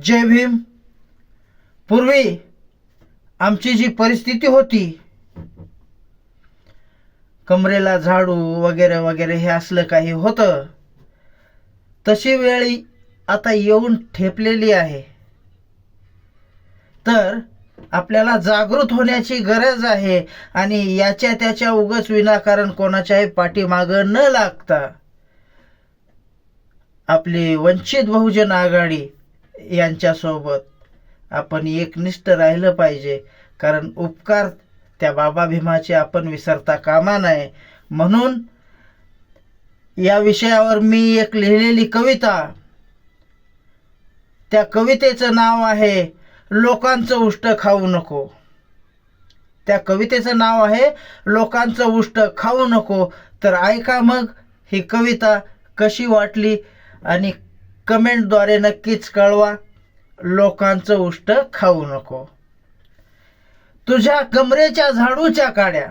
जय भीम. पूर्वी आमची जी परिस्थिती होती, कमरेला झाडू वगैरे वगैरे हे असलं काही होतं, तशी वेळी आता येऊन ठेपलेली आहे. तर आपल्याला जागृत होण्याची गरज आहे आणि याच्या त्याच्या उगाच विनाकारण कोणाच्याही पाठीमागं न लागता आपली वंचित बहुजन आघाडी यांच्यासोबत आपण एकनिष्ठ राहिलं पाहिजे. कारण उपकार त्या बाबा भीमाचे आपण विसरता कामा नये. म्हणून या विषयावर मी एक लिहिलेली कविता, त्या कवितेचं नाव आहे लोकांचं उष्ट खाऊ नको. त्या कवितेचं नाव आहे लोकांचं उष्ट खाऊ नको. तर ऐका मग ही कविता कशी वाटली आणि कमेंटद्वारे नक्कीच कळवा. लोकांचं उष्ट खाऊ नको. तुझ्या कमरेच्या झाडूच्या काड्या,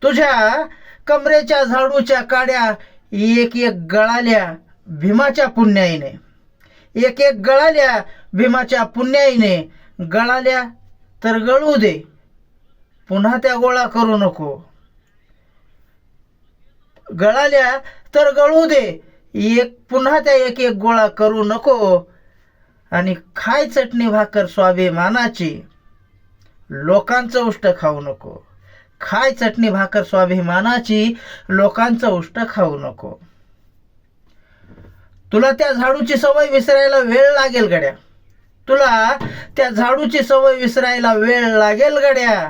तुझ्या कमरेच्या झाडूच्या काड्या एक एक गळाल्या भीमाच्या पुण्याईने. एक एक गळाल्या भीमाच्या पुण्याईने. गळाल्या तर गळू दे, पुन्हा त्या गोळा करू नको. गळाल्या तर गळू दे, पुन्हा त्या एक एक गोळा करू नको. आणि खाय चटणी भाकर स्वाभिमानाची, लोकांचं उष्ट खाऊ नको. खाय चटणी भाकर स्वाभिमानाची, लोकांचं उष्ट खाऊ नको. तुला त्या झाडूची सवय विसरायला वेळ लागेल गड्या. तुला त्या झाडूची सवय विसरायला वेळ लागेल गड्या.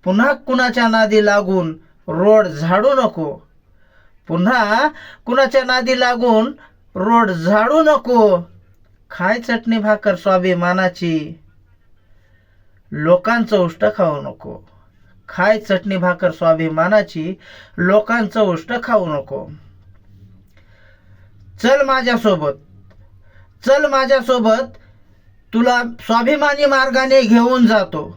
पुन्हा कुणाच्या नादी लागून रोड झाडू नको. पुन्हा कुणाच्या नादी लागून रोड झाडू नको. खाय चटणी भाकर स्वाभिमानाची, लोकांचं उष्ट खाऊ नको. खाय चटणी भाकर स्वाभिमानाची, लोकांचं उष्ट खाऊ नको. चल माझ्यासोबत, चल माझ्यासोबत, तुला स्वाभिमानी मार्गाने घेऊन जातो.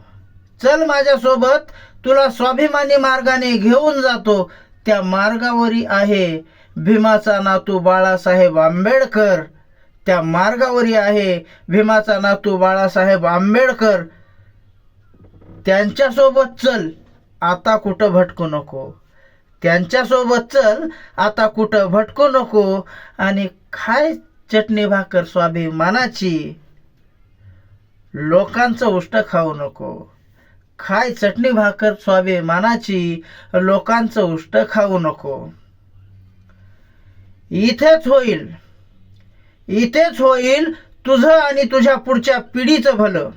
चल माझ्यासोबत, तुला स्वाभिमानी मार्गाने घेऊन जातो. त्या मार्गावरी आहे भीमाचा नातू बाळासाहेब आंबेडकर. त्या मार्गावरी आहे भीमाचा नातू बाळासाहेब आंबेडकर. त्यांच्यासोबत चल, आता कुठं भटकू नको. त्यांच्यासोबत चल, आता कुठं भटकू नको. आणि खाय चटणी भाकर स्वाभिमानाची, लोकांचं उष्ट खाऊ नको. खाय चटणी भाकर स्वाभिमानाची, लोकांचं उष्ट खाऊ नको. इथेच होईल, इथेच होईल तुझं आणि तुझ्या पुढच्या पिढीचं भलं.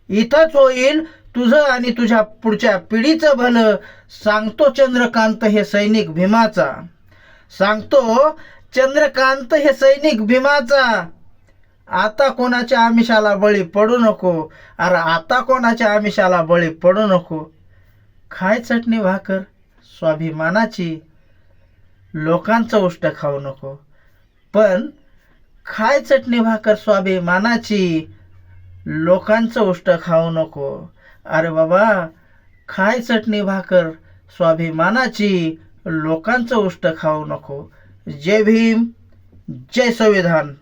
इथंच होईल तुझं आणि तुझ्या पुढच्या पिढीचं भलं. सांगतो चंद्रकांत हे सैनिक भीमाचा, सांगतो चंद्रकांत हे सैनिक भीमाचा. आता कोणाच्या आमिषाला बळी पडू नको. अरे आता कोणाच्या आमिषाला बळी पडू नको. खाय चटणी भाकर स्वाभिमानाची, लोकांचं उष्ट खाऊ नको. पण खाय चटणी भाकर स्वाभिमानाची, लोकांचं उष्ट खाऊ नको. अरे बाबा, खाय चटणी भाकर स्वाभिमानाची, लोकांचं उष्ट खाऊ नको. जय भीम, जय संविधान.